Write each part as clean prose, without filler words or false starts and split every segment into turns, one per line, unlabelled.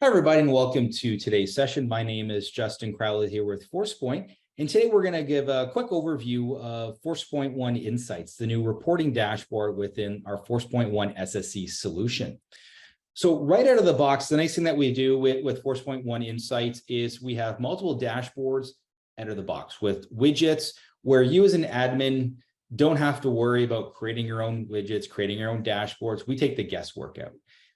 Hi, everybody, and welcome to today's session. My name is Justin Crowley here with Forcepoint, and today we're going to give a quick overview of Forcepoint 1 Insights, the new reporting dashboard within our Forcepoint 1 SSE solution. So right out of the box, the nice thing that we do with Forcepoint 1 Insights is we have multiple dashboards out of the box with widgets where you as an admin don't have to worry about creating your own widgets, creating your own dashboards. We take the guesswork out.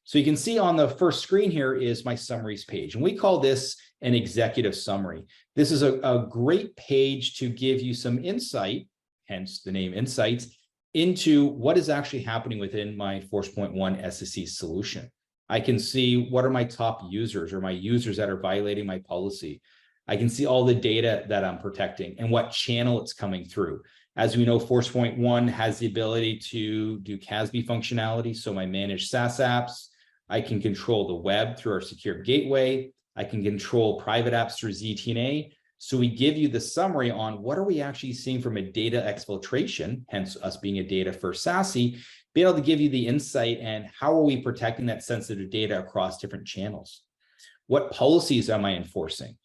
So you can see on the first screen here is my summaries page, and we call this an executive summary. This is a great page to give you some insight, hence the name Insights, into what is actually happening within my Forcepoint 1 SSE solution. I can see what are my top users or my users that are violating my policy. I can see all the data that I'm protecting and what channel it's coming through. As we know, Forcepoint 1 has the ability to do CASB functionality, so my managed SaaS apps. I can control the web through our secure gateway. I can control private apps through ZTNA. So we give you the summary on what are we actually seeing from a data exfiltration, hence us being a data first SASE, be able to give you the insight and how are we protecting that sensitive data across different channels? What policies am I enforcing,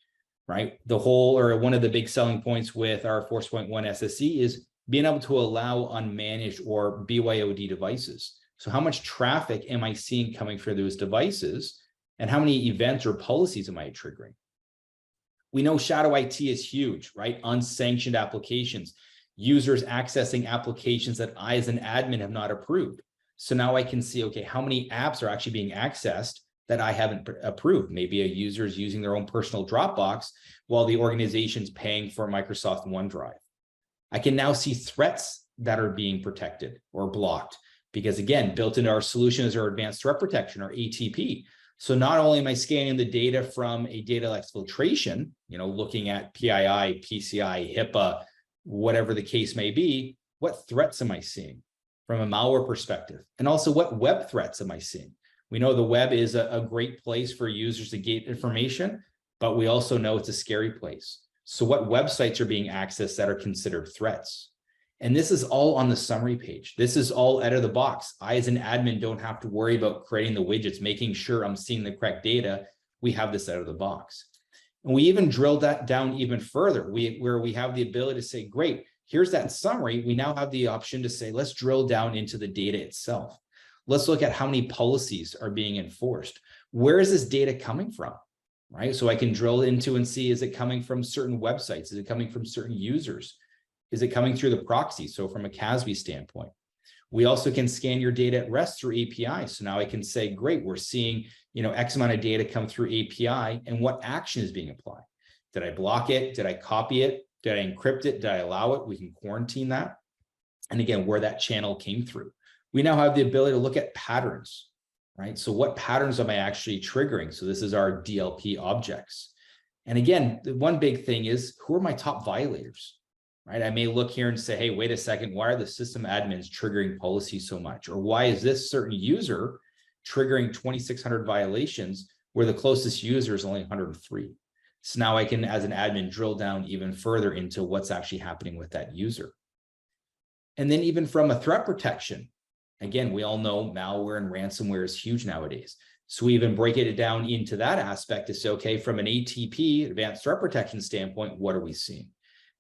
right? The whole, or one of the big selling points with our Forcepoint 1 SSE is being able to allow unmanaged or BYOD devices. So how much traffic am I seeing coming through those devices, and how many events or policies am I triggering? We know shadow IT is huge, right? Unsanctioned applications, users accessing applications that I as an admin have not approved. So now I can see, okay, how many apps are actually being accessed that I haven't approved? Maybe a user is using their own personal Dropbox while the organization's paying for Microsoft OneDrive. I can now see threats that are being protected or blocked. Because again, built into our solution is our advanced threat protection, or ATP. So not only am I scanning the data from a data exfiltration, looking at PII, PCI, HIPAA, whatever the case may be, what threats am I seeing from a malware perspective? And also what web threats am I seeing? We know the web is a great place for users to get information, but we also know it's a scary place. So what websites are being accessed that are considered threats? And this is all on the summary page. This is all out of the box. I, as an admin, don't have to worry about creating the widgets, making sure I'm seeing the correct data. We have this out of the box. And we even drilled that down even further, where we have the ability to say, great, here's that summary. We now have the option to say, let's drill down into the data itself. Let's look at how many policies are being enforced. Where is this data coming from? Right? So I can drill into and see, is it coming from certain websites? Is it coming from certain users? Is it coming through the proxy? So from a CASB standpoint, we also can scan your data at rest through API. So now I can say, great, we're seeing, X amount of data come through API, and what action is being applied? Did I block it? Did I copy it? Did I encrypt it? Did I allow it? We can quarantine that. And again, where that channel came through. We now have the ability to look at patterns, right? So what patterns am I actually triggering? So this is our DLP objects. And again, the one big thing is, who are my top violators? Right? I may look here and say, hey, wait a second, why are the system admins triggering policy so much? Or why is this certain user triggering 2,600 violations where the closest user is only 103? So now I can, as an admin, drill down even further into what's actually happening with that user. And then even from a threat protection, again, we all know malware and ransomware is huge nowadays. So we even break it down into that aspect to say, okay, from an ATP, advanced threat protection standpoint, what are we seeing?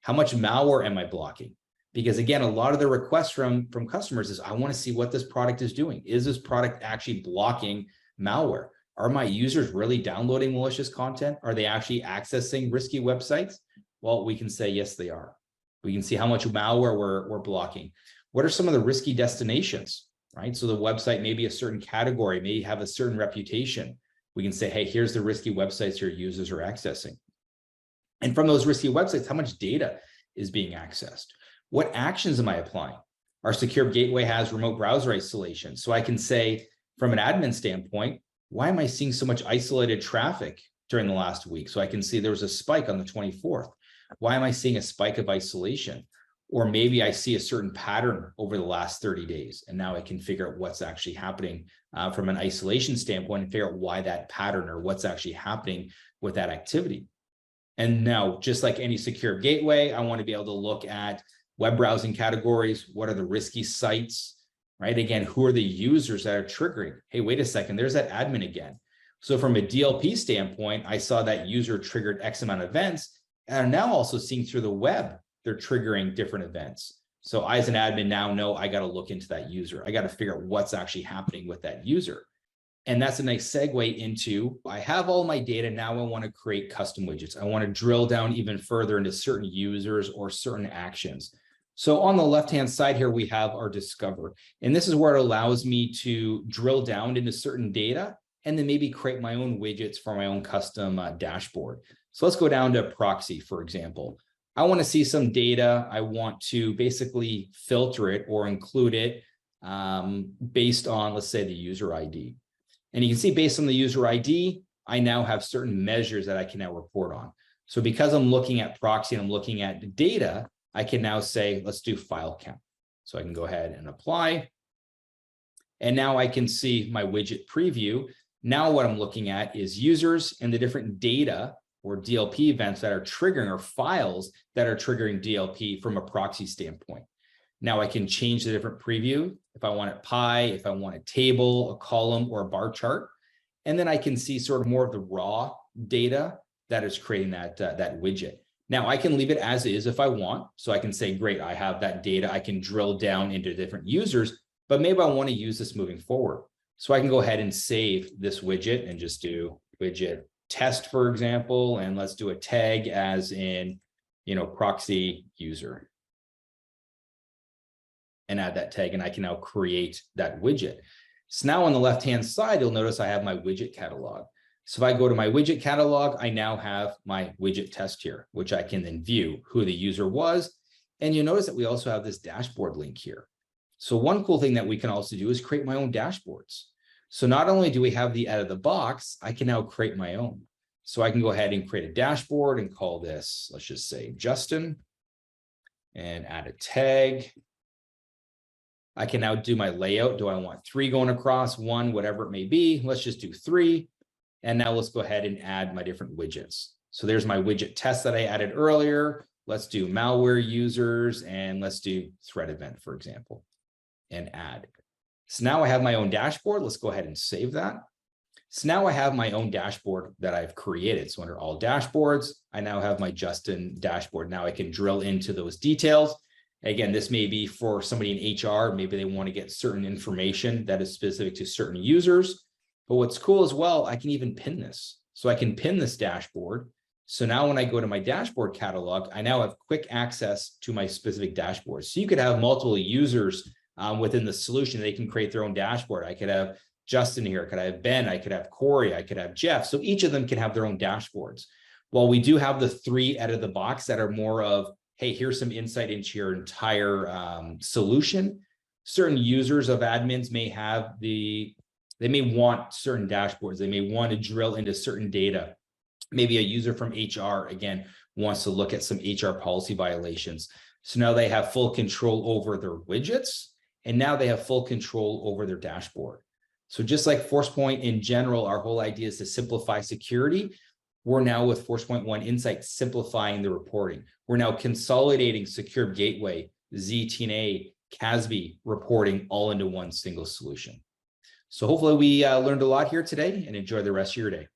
How much malware am I blocking? Because again, a lot of the requests from customers is, I want to see what this product is doing. Is this product actually blocking malware? Are my users really downloading malicious content? Are they actually accessing risky websites? Well, we can say, yes, they are. We can see how much malware we're blocking. What are some of the risky destinations, right? So the website may be a certain category, may have a certain reputation. We can say, hey, here's the risky websites your users are accessing. And from those risky websites, how much data is being accessed? What actions am I applying? Our secure gateway has remote browser isolation. So I can say, from an admin standpoint, why am I seeing so much isolated traffic during the last week? So I can see there was a spike on the 24th. Why am I seeing a spike of isolation? Or maybe I see a certain pattern over the last 30 days. And now I can figure out what's actually happening from an isolation standpoint and figure out why that pattern or what's actually happening with that activity. And now, just like any secure gateway, I want to be able to look at web browsing categories. What are the risky sites, right? Again, who are the users that are triggering? Hey, wait a second, there's that admin again. So from a DLP standpoint, I saw that user triggered X amount of events, and I'm now also seeing through the web, they're triggering different events. So I, as an admin, now know I got to look into that user. I got to figure out what's actually happening with that user. And that's a nice segue into, I have all my data. Now I want to create custom widgets. I want to drill down even further into certain users or certain actions. So on the left-hand side here, we have our Discover. And this is where it allows me to drill down into certain data and then maybe create my own widgets for my own custom dashboard. So let's go down to Proxy, for example. I want to see some data. I want to basically filter it or include it based on, let's say, the user ID. And you can see based on the user ID, I now have certain measures that I can now report on. So because I'm looking at Proxy and I'm looking at the data, I can now say, let's do file count. So I can go ahead and apply. And now I can see my widget preview. Now what I'm looking at is users and the different data or DLP events that are triggering, or files that are triggering DLP from a proxy standpoint. Now I can change the different preview if I want it pie, if I want a table, a column, or a bar chart. And then I can see sort of more of the raw data that is creating that widget. Now I can leave it as is if I want. So I can say, great, I have that data. I can drill down into different users, but maybe I want to use this moving forward. So I can go ahead and save this widget and just do widget test, for example, and let's do a tag as in, proxy user, and add that tag, and I can now create that widget. So now on the left-hand side, you'll notice I have my widget catalog. So if I go to my widget catalog, I now have my widget test here, which I can then view who the user was. And you'll notice that we also have this dashboard link here. So one cool thing that we can also do is create my own dashboards. So not only do we have the out of the box, I can now create my own. So I can go ahead and create a dashboard and call this, let's just say Justin, and add a tag. I can now do my layout. Do I want 3 going across, 1, whatever it may be? Let's just do 3. And now let's go ahead and add my different widgets. So there's my widget test that I added earlier. Let's do malware users, and let's do threat event, for example, and add. So now I have my own dashboard. Let's go ahead and save that. So now I have my own dashboard that I've created. So under all dashboards, I now have my Justin dashboard. Now I can drill into those details. Again, this may be for somebody in HR. Maybe they want to get certain information that is specific to certain users. But what's cool as well, I can even pin this. So I can pin this dashboard. So now when I go to my dashboard catalog, I now have quick access to my specific dashboard. So you could have multiple users within the solution. They can create their own dashboard. I could have Justin here. Could I have Ben? I could have Corey. I could have Jeff. So each of them can have their own dashboards. While we do have the 3 out of the box that are more of, hey, here's some insight into your entire solution. Certain users of admins may have they may want certain dashboards. They may want to drill into certain data. Maybe a user from HR, again, wants to look at some HR policy violations. So now they have full control over their widgets, and now they have full control over their dashboard. So just like Forcepoint in general, our whole idea is to simplify security. We're now with Forcepoint One Insight simplifying the reporting. We're now consolidating Secure Gateway, ZTNA, CASB reporting all into one single solution. So hopefully we learned a lot here today, and enjoy the rest of your day.